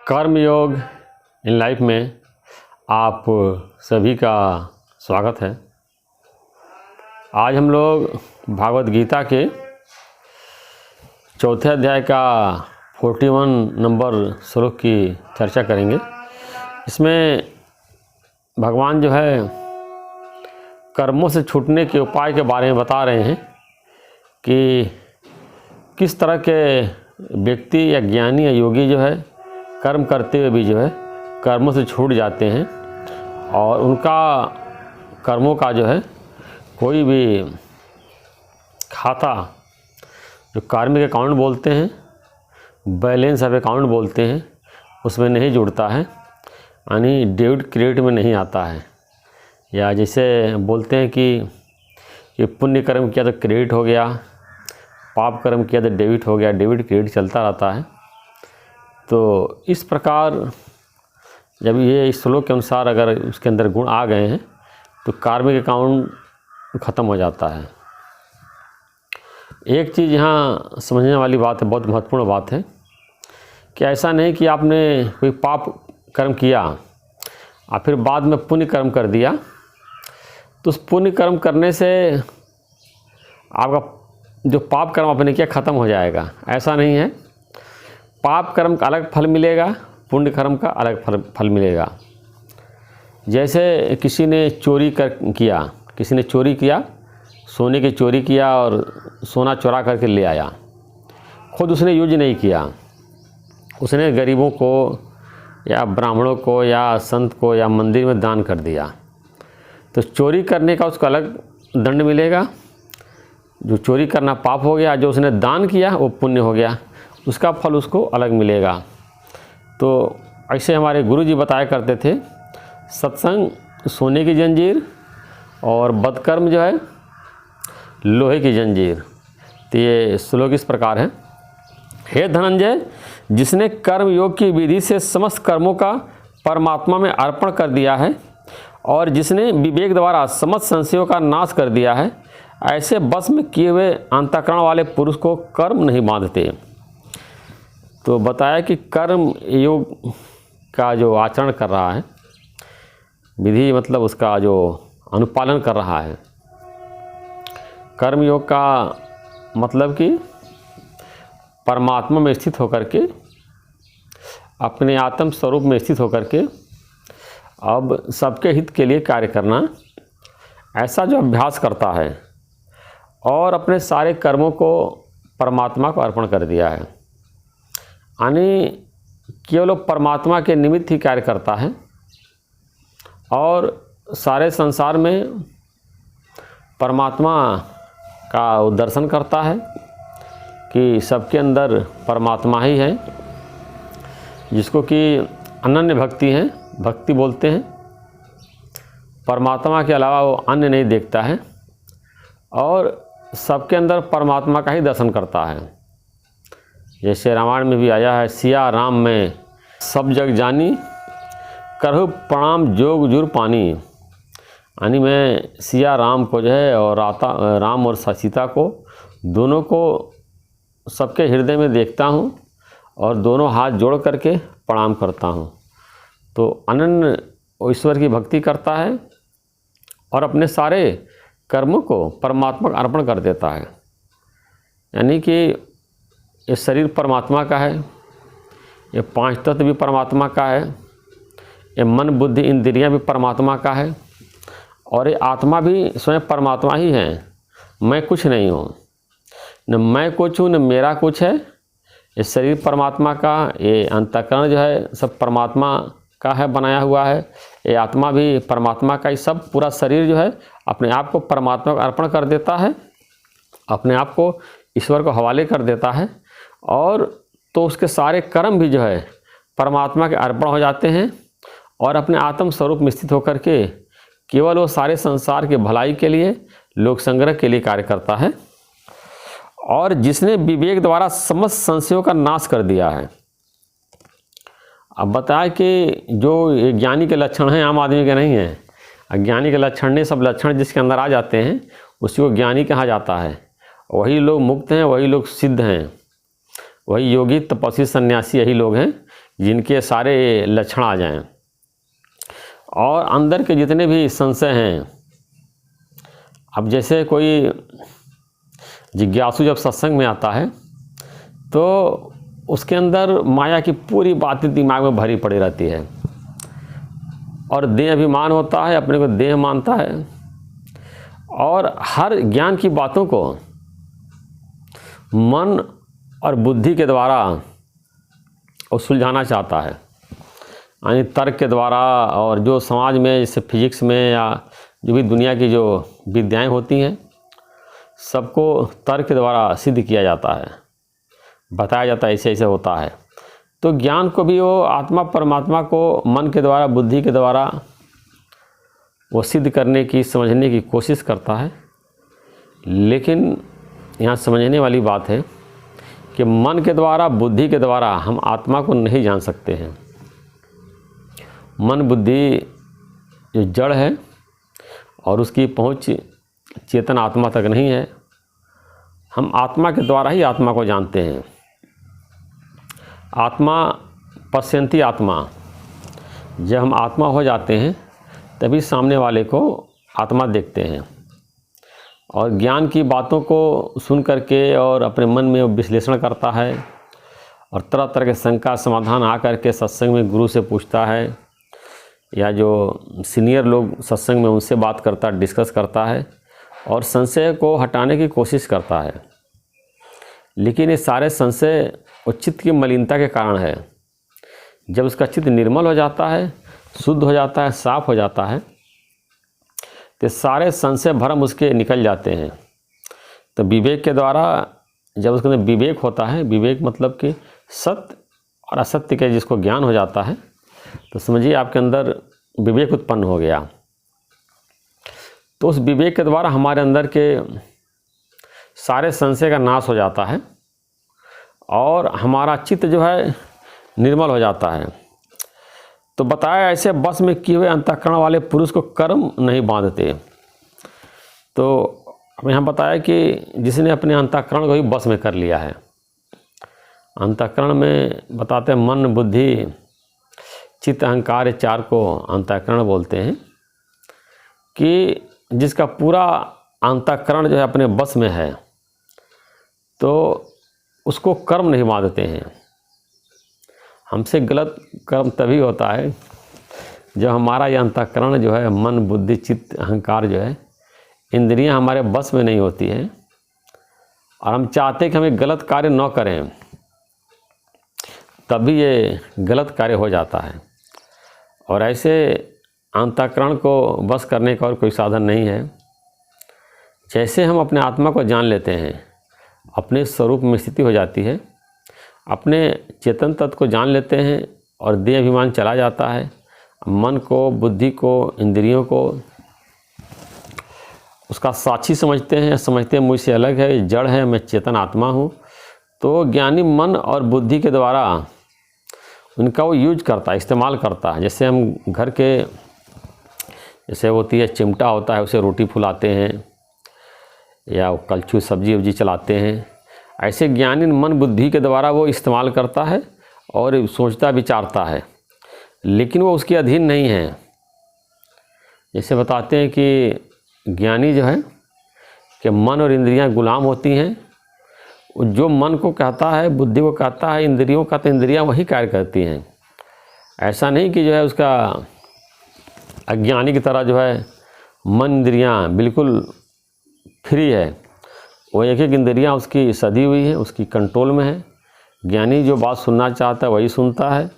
कर्मयोग in life में आप सभी का स्वागत है। आज हम लोग भागवत गीता के चौथे अध्याय का 41 नंबर श्लोक की चर्चा करेंगे। इसमें भगवान जो है कर्मों से छूटने के उपाय के बारे में बता रहे हैं कि किस तरह के व्यक्ति या ज्ञानी या योगी जो है कर्म करते हुए भी जो है कर्मों से छूट जाते हैं और उनका कर्मों का जो है कोई भी खाता जो कार्मिक अकाउंट बोलते हैं, बैलेंस ऑफ अकाउंट बोलते हैं, उसमें नहीं जुड़ता है, यानी डेबिट क्रेडिट में नहीं आता है। या जैसे बोलते हैं कि पुण्य कर्म किया तो क्रेडिट हो गया, पाप कर्म किया तो डेबिट हो गया, डेबिट क्रेडिट चलता रहता है। तो इस प्रकार जब ये इस श्लोक के अनुसार अगर उसके अंदर गुण आ गए हैं तो कार्मिक अकाउंट ख़त्म हो जाता है। एक चीज़ यहाँ समझने वाली बात है, बहुत महत्वपूर्ण बात है कि ऐसा नहीं कि आपने कोई पाप कर्म किया और फिर बाद में पुण्य कर्म कर दिया तो उस पुण्य कर्म करने से आपका जो पाप कर्म आपने किया ख़त्म हो जाएगा। ऐसा नहीं है। पाप कर्म का अलग फल मिलेगा, पुण्य कर्म का अलग फल मिलेगा। जैसे किसी ने किसी ने चोरी किया, सोने की चोरी किया और सोना चुरा करके ले आया, खुद उसने यूज नहीं किया, उसने गरीबों को या ब्राह्मणों को या संत को या मंदिर में दान कर दिया, तो चोरी करने का उसको अलग दंड मिलेगा। जो चोरी करना पाप हो गया, जो उसने दान किया वो पुण्य हो गया, उसका फल उसको अलग मिलेगा। तो ऐसे हमारे गुरुजी बताया करते थे, सत्संग सोने की जंजीर और बदकर्म जो है लोहे की जंजीर। तो ये श्लोक इस प्रकार है। हे धनंजय, जिसने कर्म योग की विधि से समस्त कर्मों का परमात्मा में अर्पण कर दिया है और जिसने विवेक द्वारा समस्त संशयों का नाश कर दिया है, ऐसे बस में किए हुए अंतःकरण वाले पुरुष को कर्म नहीं बांधते। तो बताया कि कर्म योग का जो आचरण कर रहा है, विधि मतलब उसका जो अनुपालन कर रहा है, कर्म योग का मतलब कि परमात्मा में स्थित होकर के, अपने आत्म स्वरूप में स्थित होकर के अब सबके हित के लिए कार्य करना, ऐसा जो अभ्यास करता है और अपने सारे कर्मों को परमात्मा को अर्पण कर दिया है, यानी केवल परमात्मा के निमित्त ही कार्य करता है और सारे संसार में परमात्मा का दर्शन करता है कि सबके अंदर परमात्मा ही है, जिसको कि अनन्य भक्ति है, भक्ति बोलते हैं। परमात्मा के अलावा वो अन्य नहीं देखता है और सबके अंदर परमात्मा का ही दर्शन करता है। जैसे रामायण में भी आया है, सिया राम में सब जग जानी, करहु प्रणाम जोग जुर पानी। यानी मैं सिया राम को जो है और राम और सीता को दोनों को सबके हृदय में देखता हूँ और दोनों हाथ जोड़ करके प्रणाम करता हूँ। तो अनन्य ईश्वर की भक्ति करता है और अपने सारे कर्मों को परमात्मा को अर्पण कर देता है। यानी कि ये शरीर परमात्मा का है, ये पांच तत्व भी परमात्मा का है, ये मन बुद्धि इंद्रियां भी परमात्मा का है और ये आत्मा भी स्वयं परमात्मा ही है। मैं कुछ नहीं हूँ, न मैं कुछ हूँ न मेरा कुछ है। ये शरीर परमात्मा का, ये अंतःकरण जो है सब परमात्मा का है, बनाया हुआ है। ये आत्मा भी परमात्मा का ही, सब पूरा शरीर जो है अपने आप को परमात्मा को अर्पण कर देता है, अपने आप को ईश्वर को हवाले कर देता है और तो उसके सारे कर्म भी जो है परमात्मा के अर्पण हो जाते हैं और अपने आत्म स्वरूप में स्थित होकर के केवल वो सारे संसार के भलाई के लिए, लोक संग्रह के लिए कार्य करता है। और जिसने विवेक द्वारा समस्त संशयों का नाश कर दिया है। अब बताया कि जो ज्ञानी के लक्षण हैं आम आदमी के नहीं हैं। अज्ञानी के लक्षण नहीं, सब लक्षण जिसके अंदर आ जाते हैं उसी को ज्ञानी कहा जाता है। वही लोग मुक्त हैं, वही लोग सिद्ध हैं, वही योगी तपस्वी सन्यासी यही लोग हैं जिनके सारे लक्षण आ जाएं, और अंदर के जितने भी संशय हैं। अब जैसे कोई जिज्ञासु जब सत्संग में आता है तो उसके अंदर माया की पूरी बातें दिमाग में भरी पड़ी रहती है, और देह अभिमान होता है, अपने को देह मानता है, और हर ज्ञान की बातों को मन और बुद्धि के द्वारा वो सुलझाना चाहता है, यानी तर्क के द्वारा। और जो समाज में जैसे फिजिक्स में या जो भी दुनिया की जो विद्याएं होती हैं, सबको तर्क के द्वारा सिद्ध किया जाता है, बताया जाता है ऐसे ऐसे होता है। तो ज्ञान को भी वो आत्मा परमात्मा को मन के द्वारा, बुद्धि के द्वारा वो सिद्ध करने की, समझने की कोशिश करता है। लेकिन यहाँ समझने वाली बात है कि मन के द्वारा, बुद्धि के द्वारा हम आत्मा को नहीं जान सकते हैं। मन बुद्धि जो जड़ है और उसकी पहुँच चेतन आत्मा तक नहीं है। हम आत्मा के द्वारा ही आत्मा को जानते हैं। आत्मा पश्यंती आत्मा, जब हम आत्मा हो जाते हैं तभी सामने वाले को आत्मा देखते हैं, और ज्ञान की बातों को सुन करके और अपने मन में विश्लेषण करता है, और तरह तरह के शंका समाधान आकर के सत्संग में गुरु से पूछता है, या जो सीनियर लोग सत्संग में उनसे बात करता, डिस्कस करता है, और संशय को हटाने की कोशिश करता है। लेकिन ये सारे संशय वो चित्त की मलिनता के कारण है। जब उसका चित्त निर्मल हो जाता है, शुद्ध हो जाता है, साफ हो जाता है, तो सारे संशय भ्रम उसके निकल जाते हैं। तो विवेक के द्वारा जब उसके अंदर विवेक होता है, विवेक मतलब कि सत्य और असत्य के जिसको ज्ञान हो जाता है, तो समझिए आपके अंदर विवेक उत्पन्न हो गया। तो उस विवेक के द्वारा हमारे अंदर के सारे संशय का नाश हो जाता है, और हमारा चित्त जो है निर्मल हो जाता है। तो बताया, ऐसे बस में किए हुए अंतःकरण वाले पुरुष को कर्म नहीं बांधते। तो अब यहाँ बताया कि जिसने अपने अंतःकरण को ही बस में कर लिया है। अंतःकरण में बताते हैं मन, बुद्धि, चित्त, अहंकार, ये चार को अंतःकरण बोलते हैं, कि जिसका पूरा अंतःकरण जो है अपने बस में है, तो उसको कर्म नहीं बांधते हैं। हमसे गलत कर्म तभी होता है जब हमारा ये अंतःकरण जो है, मन, बुद्धि, चित्त, अहंकार जो है, इंद्रियां हमारे बस में नहीं होती हैं, और हम चाहते कि हमें गलत कार्य न करें, तभी ये गलत कार्य हो जाता है। और ऐसे अंतःकरण को बस करने का और कोई साधन नहीं है। जैसे हम अपने आत्मा को जान लेते हैं, अपने स्वरूप में स्थिति हो जाती है, अपने चेतन तत्व को जान लेते हैं, और देह अभिमान चला जाता है। मन को, बुद्धि को, इंद्रियों को उसका साक्षी समझते हैं, समझते हैं मुझसे अलग है, जड़ है, मैं चेतन आत्मा हूँ। तो ज्ञानी मन और बुद्धि के द्वारा उनका वो यूज करता है, इस्तेमाल करता है। जैसे हम घर के, जैसे होती है चिमटा होता है, उसे रोटी फुलाते हैं, या कलछू सब्जी वब्जी चलाते हैं, ऐसे ज्ञानी मन बुद्धि के द्वारा वो इस्तेमाल करता है और सोचता विचारता है, लेकिन वो उसके अधीन नहीं है। जैसे बताते हैं कि ज्ञानी जो है कि मन और इंद्रियां गुलाम होती हैं। जो मन को कहता है, बुद्धि को कहता है, इंद्रियों का, तो इंद्रियां वही कार्य करती हैं। ऐसा नहीं कि जो है उसका अज्ञानी की तरह जो है मन, इंद्रियां बिल्कुल फ्री है। वो एक एक इंद्रियां उसकी सधी हुई है, उसकी कंट्रोल में है। ज्ञानी जो बात सुनना चाहता है वही सुनता है,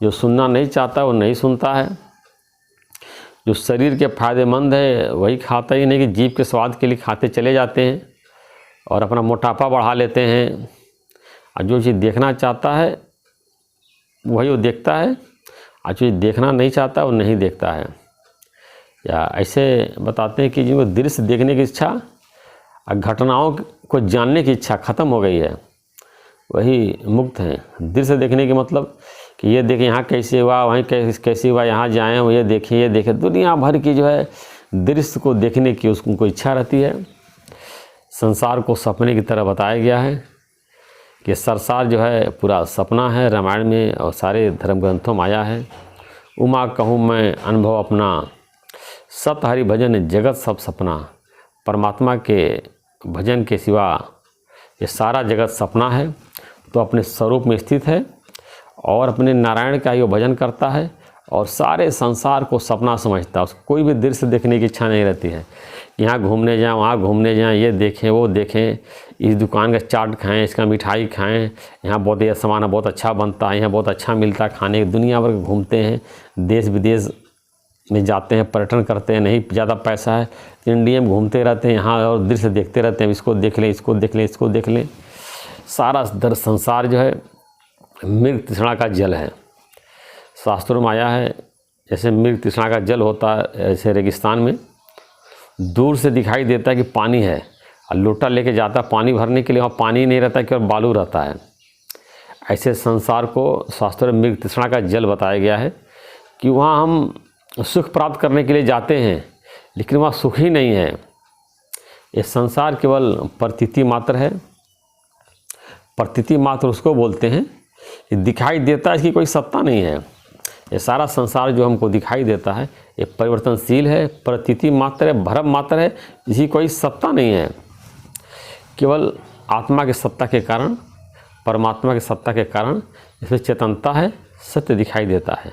जो सुनना नहीं चाहता वो नहीं सुनता है। जो शरीर के फायदेमंद है वही खाता ही नहीं, कि जीभ के स्वाद के लिए खाते चले जाते हैं और अपना मोटापा बढ़ा लेते हैं। और जो चीज़ देखना चाहता है वही वो देखता है, और जो देखना नहीं चाहता वो नहीं देखता है। या ऐसे बताते हैं कि जिनको दृश्य देखने की इच्छा और घटनाओं को जानने की इच्छा खत्म हो गई है, वही मुक्त हैं। दृश्य देखने के मतलब कि ये देखें यहाँ कैसे हुआ, वहीं कैसे हुआ, यहाँ जाएँ, ये देखें। दुनिया भर की जो है दृश्य को देखने की उसको इच्छा रहती है। संसार को सपने की तरह बताया गया है। कि सरसार जो है पूरा सपना है, रामायण में और सारे धर्म ग्रंथों में आया है। उमा कहूँ मैं अनुभव अपना, सत हरि भजन जगत सब सपना। परमात्मा के भजन के सिवा ये सारा जगत सपना है। तो अपने स्वरूप में स्थित है और अपने नारायण का ही वो भजन करता है और सारे संसार को सपना समझता है। उसको कोई भी दृश्य देखने की इच्छा नहीं रहती है। यहाँ घूमने जाएं, वहाँ घूमने जाएं, ये देखें वो देखें, इस दुकान का चाट खाएं, इसका मिठाई खाएं, यहाँ बहुत ये सामान बहुत अच्छा बनता है, यहाँ बहुत अच्छा मिलता है खाने। दुनिया भर घूमते हैं, देश विदेश में जाते हैं, पर्यटन करते हैं। नहीं ज़्यादा पैसा है, इंडिया में घूमते रहते हैं, यहाँ और दृश्य देखते रहते हैं, इसको देख लें, इसको देख लें, इसको देख लें। सारा संसार जो है मृग तृष्णा का जल है। शास्त्रों में आया है जैसे मृग तृष्णा का जल होता है, ऐसे रेगिस्तान में दूर से दिखाई देता है कि पानी है, और लोटा लेके जाता है पानी भरने के लिए, वहाँ पानी नहीं रहता, केवल बालू रहता है। ऐसे संसार को शास्त्रों में मृग तृष्णा का जल बताया गया है कि वहाँ हम सुख प्राप्त करने के लिए जाते हैं, लेकिन वहाँ सुख ही नहीं है। ये संसार केवल प्रतीति मात्र है। प्रतीति मात्र उसको बोलते हैं, ये दिखाई देता है, इसकी कोई सत्ता नहीं है। ये सारा संसार जो हमको दिखाई देता है ये परिवर्तनशील है, प्रतीति मात्र है, भ्रम मात्र है, इसकी कोई सत्ता नहीं है। केवल आत्मा की सत्ता के कारण, परमात्मा की सत्ता के कारण इसमें चेतनता है, सत्य दिखाई देता है।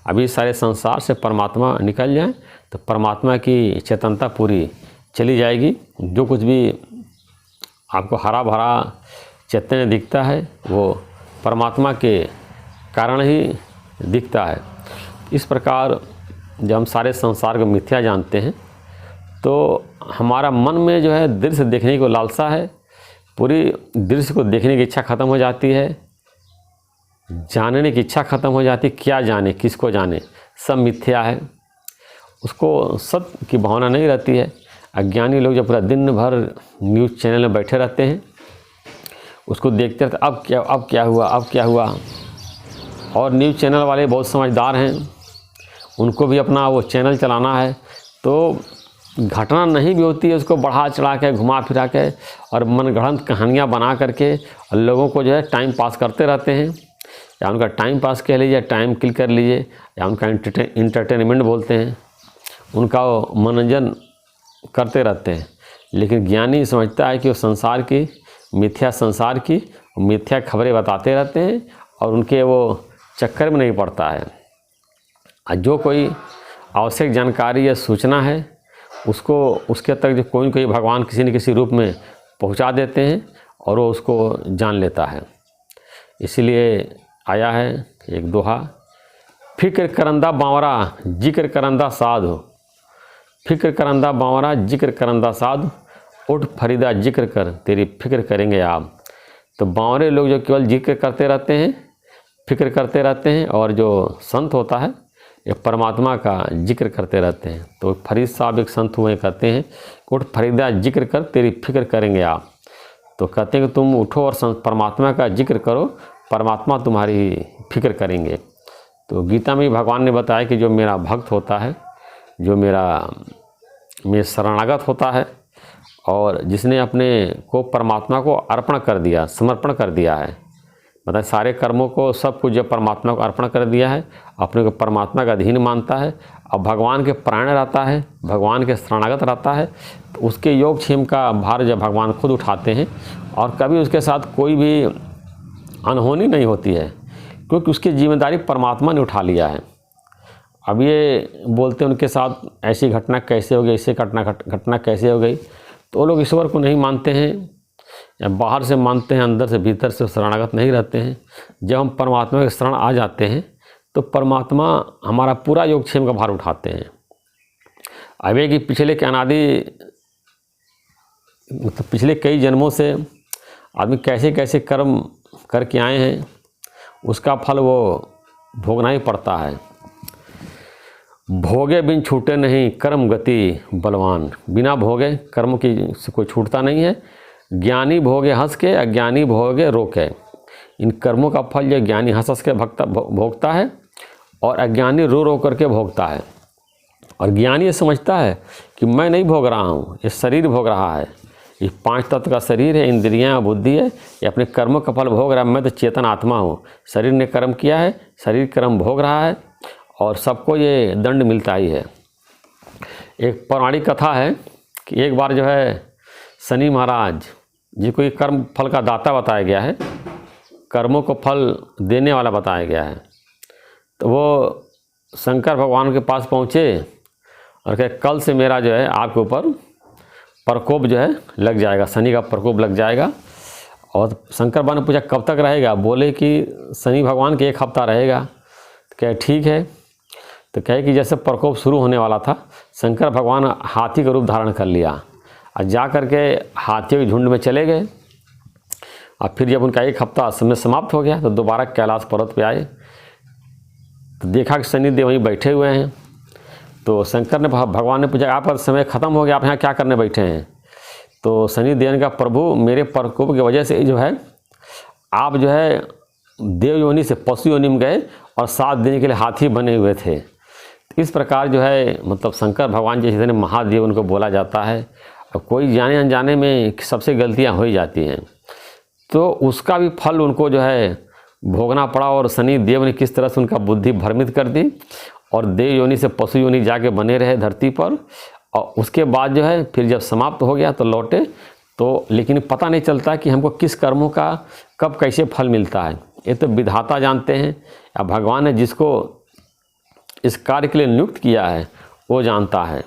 अभी सारे संसार से परमात्मा निकल जाए तो परमात्मा की चेतनता पूरी चली जाएगी। जो कुछ भी आपको हरा भरा चैतन्य दिखता है वो परमात्मा के कारण ही दिखता है। इस प्रकार जब हम सारे संसार को मिथ्या जानते हैं तो हमारा मन में जो है दृश्य देखने को लालसा है, पूरी दृश्य को देखने की इच्छा ख़त्म हो जाती है, जानने की इच्छा ख़त्म हो जाती है। क्या जाने, किसको जाने, सब मिथ्या है, उसको सत्य की भावना नहीं रहती है। अज्ञानी लोग जब पूरा दिन भर न्यूज़ चैनल में बैठे रहते हैं, उसको देखते रहते अब क्या हुआ, अब क्या हुआ। और न्यूज़ चैनल वाले बहुत समझदार हैं, उनको भी अपना वो चैनल चलाना है, तो घटना नहीं भी होती है उसको बढ़ा चढ़ा के, घुमा फिरा के और मनगढ़ंत कहानियाँ बना करके और लोगों को जो है टाइम पास करते रहते हैं। या उनका टाइम पास कह लीजिए, टाइम किल कर लीजिए, या उनका इंटरटेनमेंट बोलते हैं, उनका मनोरंजन करते रहते हैं। लेकिन ज्ञानी समझता है कि वो संसार की मिथ्या, संसार की मिथ्या खबरें बताते रहते हैं और उनके वो चक्कर में नहीं पड़ता है। जो कोई आवश्यक जानकारी या सूचना है उसको उसके तक जो कोई न कोई भगवान किसी न किसी रूप में पहुंचा देते हैं और वो उसको जान लेता है। इसीलिए आया है एक दोहा, फिक्र करंदा बावरा जिक्र करंदा साधु, फिक्र करंदा बावरा जिक्र करंदा साधु, उठ फरीदा जिक्र कर तेरी फिक्र करेंगे आप। तो बावरे लोग जो केवल जिक्र करते रहते हैं, फिक्र करते रहते हैं, और जो संत होता है ये परमात्मा का जिक्र करते रहते हैं। तो फरीद साहब एक संत हुए, कहते हैं उठ फरीदा जिक्र कर तेरी फिक्र करेंगे आप। तो कहते हैं कि तुम उठो और परमात्मा का जिक्र करो, परमात्मा तुम्हारी फिक्र करेंगे। तो गीता में भगवान ने बताया कि जो मेरा भक्त होता है, जो मेरे शरणागत होता है और जिसने अपने को परमात्मा को अर्पण कर दिया, समर्पण कर दिया है, मतलब सारे कर्मों को, सब कुछ जब परमात्मा को अर्पण कर दिया है, अपने को परमात्मा का अधीन मानता है, अब भगवान के प्राण रहता है, भगवान के शरणागत रहता है, तो उसके योगक्षेम का भार जब भगवान खुद उठाते हैं और कभी उसके साथ कोई भी अनहोनी नहीं होती है, क्योंकि उसकी जिम्मेदारी परमात्मा ने उठा लिया है। अब ये बोलते हैं उनके साथ ऐसी घटना कैसे हो गई, ऐसे घटना कैसे हो गई, तो वो लोग ईश्वर को नहीं मानते हैं, या बाहर से मानते हैं, अंदर से भीतर से शरणागत नहीं रहते हैं। जब हम परमात्मा के शरण आ जाते हैं तो परमात्मा हमारा पूरा योगक्षेम का भार उठाते हैं। अब ये कि पिछले के अनादि मतलब पिछले कई जन्मों से आदमी कैसे कैसे कर्म करके आए हैं, उसका फल वो भोगना ही पड़ता है। भोगे बिन छूटे नहीं कर्म गति बलवान, बिना भोगे कर्म की से कोई छूटता नहीं है। ज्ञानी भोगे हंस के, अज्ञानी भोगे रोके। इन कर्मों का फल जो ज्ञानी हंस हंस के भोगता है और अज्ञानी रो रो करके भोगता है। और ज्ञानी ये समझता है कि मैं नहीं भोग रहा हूँ, ये शरीर भोग रहा है, ये 5 तत्व का शरीर है, इंद्रियां, बुद्धि है, ये अपने कर्मों का फल भोग रहा है। मैं तो चेतन आत्मा हूँ। शरीर ने कर्म किया है, शरीर कर्म भोग रहा है और सबको ये दंड मिलता ही है। एक पौराणिक कथा है कि एक बार जो है शनि महाराज जी को कर्म फल का दाता बताया गया है, कर्मों को फल देने वाला बताया गया है। तो वो शंकर भगवान के पास पहुँचे और कहे कल से मेरा जो है आपके ऊपर प्रकोप जो है लग जाएगा, शनि का प्रकोप लग जाएगा। और शंकर भगवान ने पूछा कब तक रहेगा? बोले कि शनि भगवान के 1 हफ्ता रहेगा। तो कहे ठीक है। तो कहे कि जैसे प्रकोप शुरू होने वाला था, शंकर भगवान हाथी का रूप धारण कर लिया और जा करके हाथियों के झुंड में चले गए। और फिर जब उनका 1 हफ्ता समय समाप्त हो गया तो दोबारा कैलाश पर्वत पे आए तो देखा कि शनिदेव वहीं बैठे हुए हैं। तो शंकर ने भगवान ने पूछा आपका समय ख़त्म हो गया, आप यहाँ क्या करने बैठे हैं? तो शनिदेव ने कहा प्रभु मेरे प्रकोप की वजह से जो है आप जो है देव योनि से पशु योनि में गए और 7 दिन के लिए हाथी बने हुए थे। इस प्रकार जो है मतलब शंकर भगवान जैसे महादेव उनको बोला जाता है। और कोई जाने अनजाने में सबसे गलतियाँ हो ही जाती हैं, तो उसका भी फल उनको जो है भोगना पड़ा। और शनि देव ने किस तरह से उनका बुद्धि भ्रमित कर दी और देव योनि से पशु योनि जाके बने रहे धरती पर। और उसके बाद जो है फिर जब समाप्त हो गया तो लौटे। तो लेकिन पता नहीं चलता कि हमको किस कर्मों का कब कैसे फल मिलता है। ये तो विधाता जानते हैं या भगवान ने जिसको इस कार्य के लिए नियुक्त किया है वो जानता है।